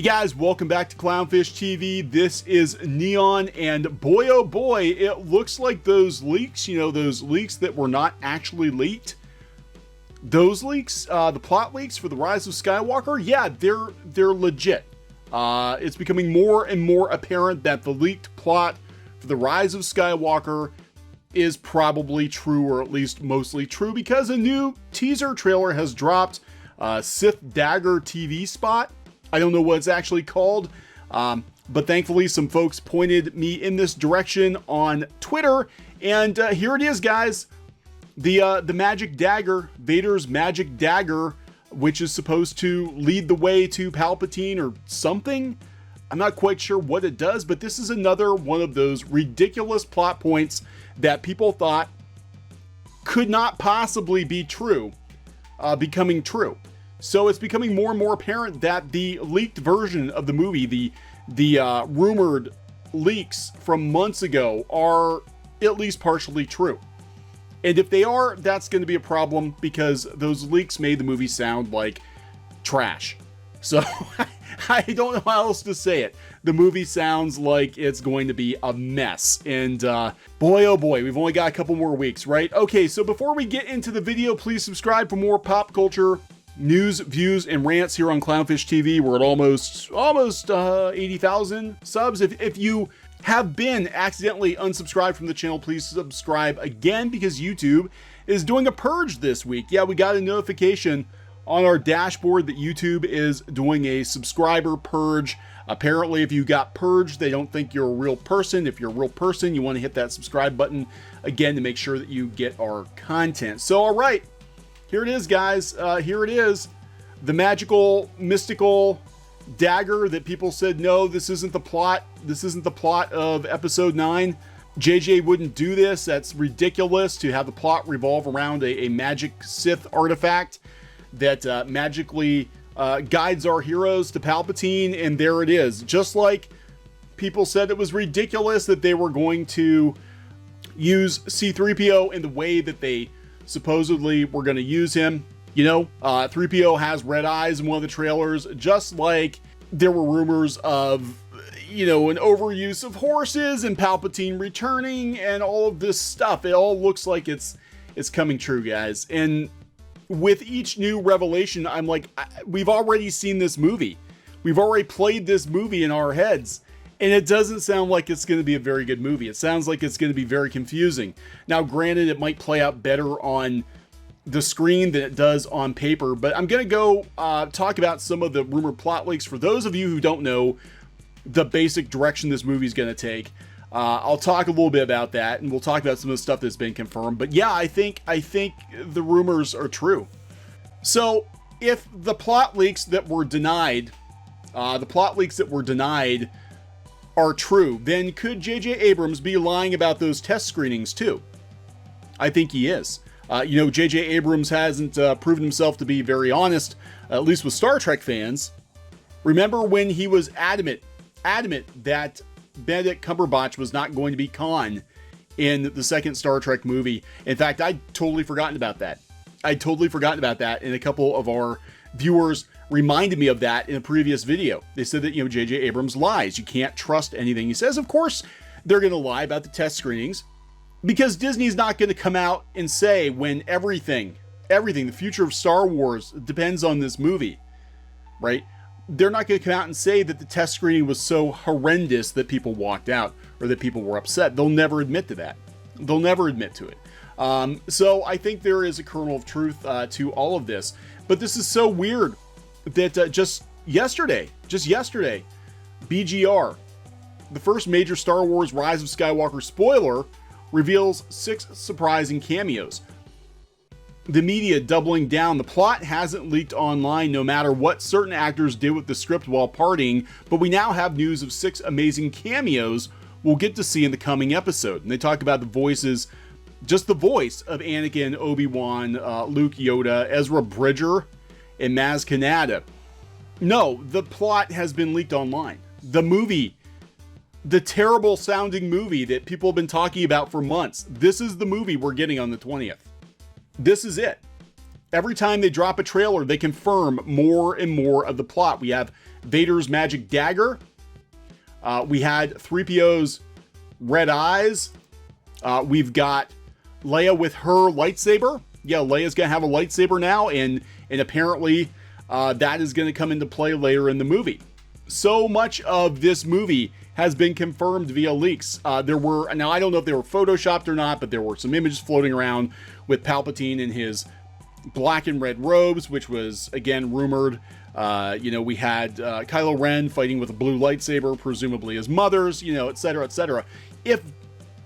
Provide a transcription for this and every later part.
Guys, welcome back to CLOWNFISH TV. This is Neon, and boy oh boy, it looks like those leaks, those leaks that were not actually leaked. Those leaks, the plot leaks for the Rise of Skywalker, yeah, they're legit. It's becoming more and more apparent that the leaked plot for the Rise of Skywalker is probably true, or at least mostly true, because a new teaser trailer has dropped. Sith Dagger TV spot. I don't know what it's actually called, but thankfully some folks pointed me in this direction on Twitter, and here it is, guys. The magic dagger, Vader's magic dagger, which is supposed to lead the way to Palpatine or something. I'm not quite sure what it does, but this is another one of those ridiculous plot points that people thought could not possibly be true, becoming true. So it's becoming more and more apparent that the leaked version of the movie, the rumored leaks from months ago, are at least partially true. And if they are, that's going to be a problem, because those leaks made the movie sound like trash. So I don't know how else to say it. The movie sounds like it's going to be a mess. And boy, oh boy, we've only got a couple more weeks, right? Okay, so before we get into the video, please subscribe for more pop culture news, views, and rants here on CLOWNFISH TV. We're at almost 80,000 subs. If you have been accidentally unsubscribed from the channel, please subscribe again, because YouTube is doing a purge this week. Yeah, we got a notification on our dashboard that YouTube is doing a subscriber purge. Apparently, if you got purged, they don't think you're a real person. If you're a real person, you want to hit that subscribe button again to make sure that you get our content. So, all right. Here it is, guys. Here it is. The magical, mystical dagger that people said, no, this isn't the plot. This isn't the plot of episode 9. JJ wouldn't do this. That's ridiculous to have the plot revolve around a magic Sith artifact that magically guides our heroes to Palpatine. And there it is. Just like people said it was ridiculous that they were going to use C-3PO in the way that they supposedly we're going to use him. Threepio has red eyes in one of the trailers, just like there were rumors of, an overuse of horses and Palpatine returning and all of this stuff. It all looks like it's coming true, guys. And with each new revelation, I'm like, we've already seen this movie. We've already played this movie in our heads. And it doesn't sound like it's going to be a very good movie. It sounds like it's going to be very confusing. Now, granted, it might play out better on the screen than it does on paper, but I'm going to go talk about some of the rumored plot leaks. For those of you who don't know the basic direction this movie is going to take, I'll talk a little bit about that, and we'll talk about some of the stuff that's been confirmed. But yeah, I think the rumors are true. So if the plot leaks that were denied, are true, then could J.J. Abrams be lying about those test screenings too? I think he is. J.J. Abrams hasn't proven himself to be very honest, at least with Star Trek fans. Remember when he was adamant that Benedict Cumberbatch was not going to be Khan in the second Star Trek movie. In fact, I'd totally forgotten about that. And a couple of our viewers reminded me of that in a previous video. They said that, J.J. Abrams lies. You can't trust anything he says. Of course, they're going to lie about the test screenings, because Disney's not going to come out and say when everything, the future of Star Wars depends on this movie, right? They're not going to come out and say that the test screening was so horrendous that people walked out or that people were upset. They'll never admit to that. They'll never admit to it. So I think there is a kernel of truth to all of this. But this is so weird that just yesterday, BGR, the first major Star Wars Rise of Skywalker spoiler, reveals 6 surprising cameos. The media doubling down. The plot hasn't leaked online, no matter what certain actors did with the script while partying, but we now have news of 6 amazing cameos we'll get to see in the coming episode. And they talk about the voices, just the voice of Anakin, Obi-Wan, Luke, Yoda, Ezra Bridger, and Maz Kanata. No, the plot has been leaked online. The movie, the terrible sounding movie that people have been talking about for months. This is the movie we're getting on the 20th. This is it. Every time they drop a trailer, they confirm more and more of the plot. We have Vader's magic dagger. We had Threepio's red eyes. We've got Leia with her lightsaber. Yeah, Leia's gonna have a lightsaber now, and apparently that is gonna come into play later in the movie. So much of this movie has been confirmed via leaks. There were, now I don't know if they were photoshopped or not, but there were some images floating around with Palpatine in his black and red robes, which was again rumored. We had Kylo Ren fighting with a blue lightsaber, presumably his mother's, et cetera, et cetera. If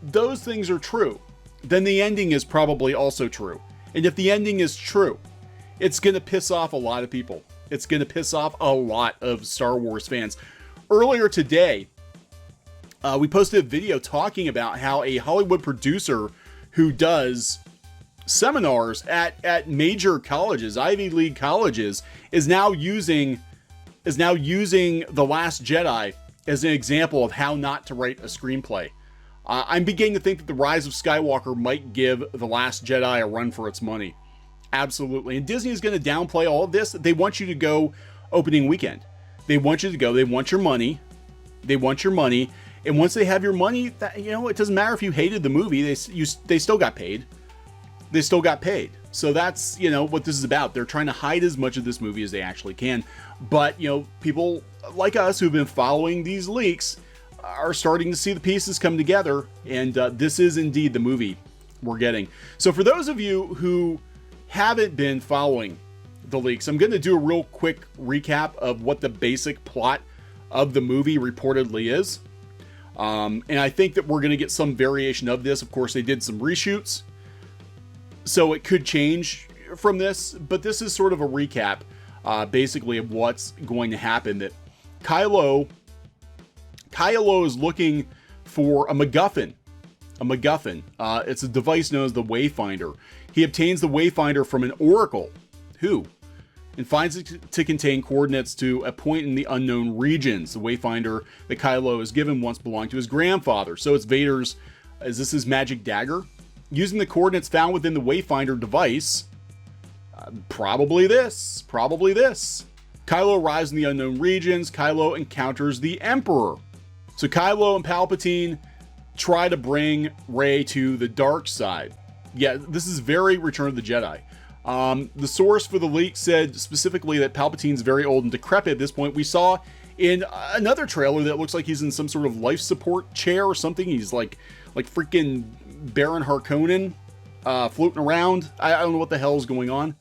those things are true, then the ending is probably also true. And if the ending is true, it's going to piss off a lot of people. It's going to piss off a lot of Star Wars fans. Earlier today, we posted a video talking about how a Hollywood producer who does seminars at major colleges, Ivy League colleges, is now using The Last Jedi as an example of how not to write a screenplay. I'm beginning to think that The Rise of Skywalker might give The Last Jedi a run for its money. Absolutely. And Disney is going to downplay all of this. They want you to go opening weekend. They want you to go. They want your money. They want your money. And once they have your money, it doesn't matter if you hated the movie. They still got paid. They still got paid. So that's, what this is about. They're trying to hide as much of this movie as they actually can. But, people like us who've been following these leaks are starting to see the pieces come together. And this is indeed the movie we're getting. So for those of you who haven't been following the leaks, I'm going to do a real quick recap of what the basic plot of the movie reportedly is. And I think that we're going to get some variation of this. Of course, they did some reshoots, so it could change from this, but this is sort of a recap, basically, of what's going to happen. That Kylo is looking for a McGuffin. It's a device known as the Wayfinder. He obtains the Wayfinder from an oracle, and finds it to contain coordinates to a point in the unknown regions. The Wayfinder that Kylo is given once belonged to his grandfather. So it's Vader's, is this his magic dagger? Using the coordinates found within the Wayfinder device, probably this. Kylo arrives in the unknown regions. Kylo encounters the Emperor. So Kylo and Palpatine try to bring Rey to the dark side. Yeah, this is very Return of the Jedi. The source for the leak said specifically that Palpatine's very old and decrepit at this point. We saw in another trailer that looks like he's in some sort of life support chair or something. He's like freaking Baron Harkonnen floating around. I don't know what the hell is going on.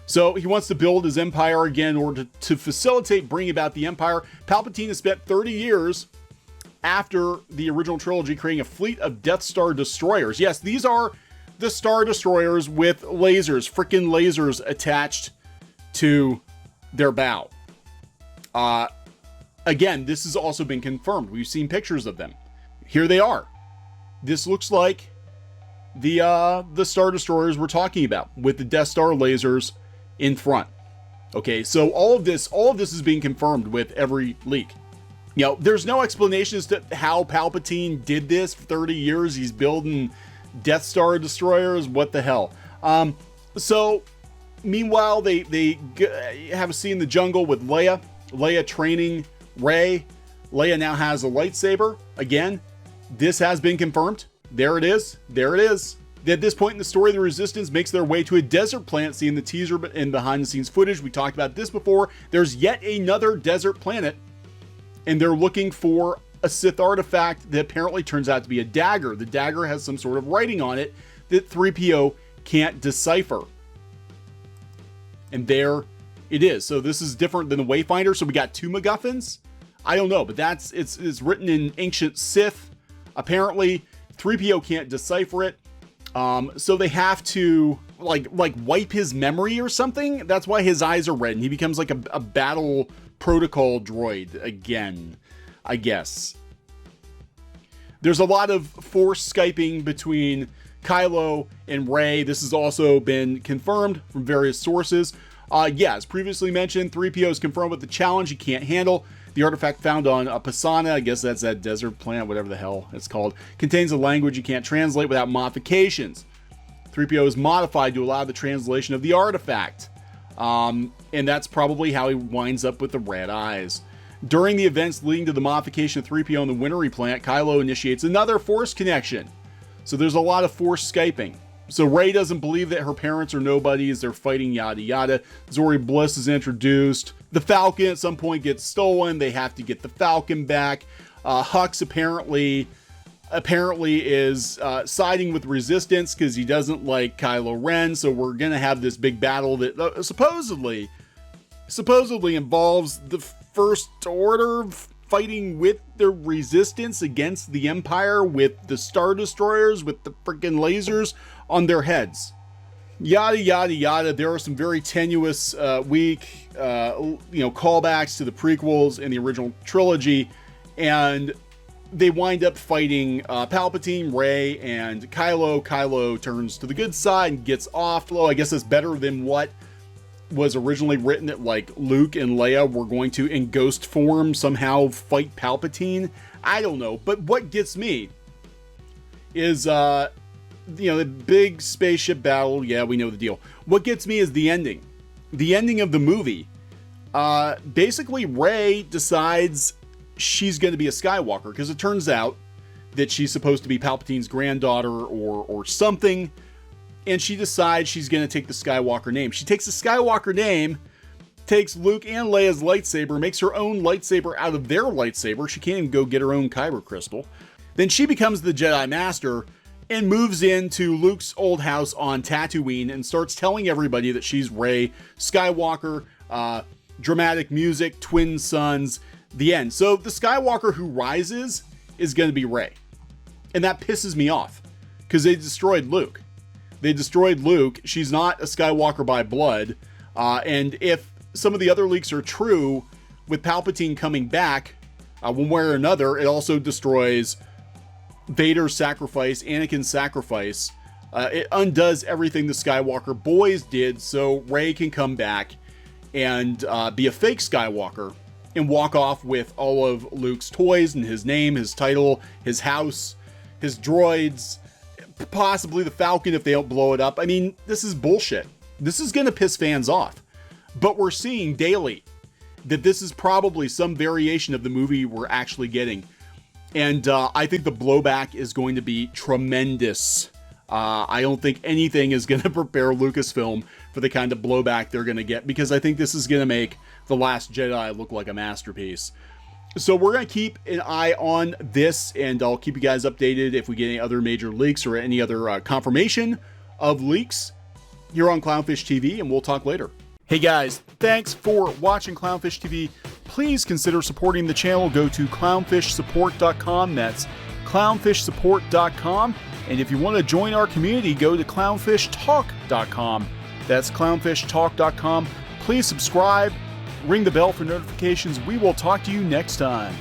So he wants to build his empire again in order to facilitate bringing about the empire. Palpatine has spent 30 years after the original trilogy creating a fleet of Death Star destroyers. Yes, these are the Star Destroyers with lasers, freaking lasers attached to their bow. Again, this has also been confirmed. We've seen pictures of them. Here they are. This looks like the Star Destroyers we're talking about with the Death Star lasers in front. Okay, so all of this is being confirmed with every leak. There's no explanation as to how Palpatine did this for 30 years. He's building Death Star destroyers. What the hell? So meanwhile, they have a scene in the jungle with Leia training Rey. Leia now has a lightsaber. Again, this has been confirmed. There it is. At this point in the story, the Resistance makes their way to a desert planet. See in the teaser and behind the scenes footage, we talked about this before. There's yet another desert planet, and they're looking for a Sith artifact that apparently turns out to be a dagger. The dagger has some sort of writing on it that Threepio can't decipher. And there it is. So this is different than the Wayfinder. So we got two MacGuffins. I don't know, but it's written in ancient Sith. Apparently, Threepio can't decipher it. So they have to like wipe his memory or something. That's why his eyes are red and he becomes like a battle protocol droid again, I guess. There's a lot of Force Skyping between Kylo and Rey. This has also been confirmed from various sources. As previously mentioned, Threepio is confirmed with the challenge he can't handle. The artifact found on Pisana, I guess that's that desert planet, whatever the hell it's called, contains a language you can't translate without modifications. Threepio is modified to allow the translation of the artifact. And that's probably how he winds up with the red eyes. During the events leading to the modification of Threepio on the Wintery planet, Kylo initiates another Force connection. So there's a lot of Force Skyping. So Rey doesn't believe that her parents are nobodies, they're fighting, yada yada. Zori Bliss is introduced. The Falcon at some point gets stolen, they have to get the Falcon back. Hux apparently is siding with Resistance because he doesn't like Kylo Ren, so we're gonna have this big battle that supposedly involves the First Order fighting with the Resistance against the Empire with the Star Destroyers with the freaking lasers on their heads. Yada yada yada. There are some very tenuous, weak, callbacks to the prequels and the original trilogy, and they wind up fighting Palpatine, Rey, and Kylo. Kylo turns to the good side and gets off. Well, I guess that's better than what was originally written, that like Luke and Leia were going to, in ghost form, somehow fight Palpatine. I don't know. But what gets me is, the big spaceship battle. Yeah, we know the deal. What gets me is the ending. The ending of the movie. Basically, Rey decides she's going to be a Skywalker, because it turns out that she's supposed to be Palpatine's granddaughter or something, and she decides she's going to take the Skywalker name. She takes the Skywalker name, takes Luke and Leia's lightsaber, makes her own lightsaber out of their lightsaber. She can't even go get her own kyber crystal. Then she becomes the Jedi Master and moves into Luke's old house on Tatooine and starts telling everybody that she's Rey Skywalker. Dramatic music, twin sons, the end. So the Skywalker who rises is going to be Rey. And that pisses me off, because they destroyed Luke. She's not a Skywalker by blood. And if some of the other leaks are true, with Palpatine coming back, one way or another, it also destroys Vader's sacrifice, Anakin's sacrifice. It undoes everything the Skywalker boys did, so Rey can come back and be a fake Skywalker and walk off with all of Luke's toys and his name, his title, his house, his droids, possibly the Falcon if they don't blow it up. I mean, this is bullshit. This is going to piss fans off. But we're seeing daily that this is probably some variation of the movie we're actually getting. And I think the blowback is going to be tremendous. I don't think anything is going to prepare Lucasfilm for the kind of blowback they're going to get, because I think this is going to make The Last Jedi look like a masterpiece. So we're going to keep an eye on this, and I'll keep you guys updated if we get any other major leaks or any other confirmation of leaks here on Clownfish TV, and we'll talk later. Hey guys, thanks for watching Clownfish TV. Please consider supporting the channel. Go to clownfishsupport.com. That's clownfishsupport.com. And if you want to join our community, go to clownfishtalk.com. That's clownfishtalk.com. Please subscribe, ring the bell for notifications. We will talk to you next time.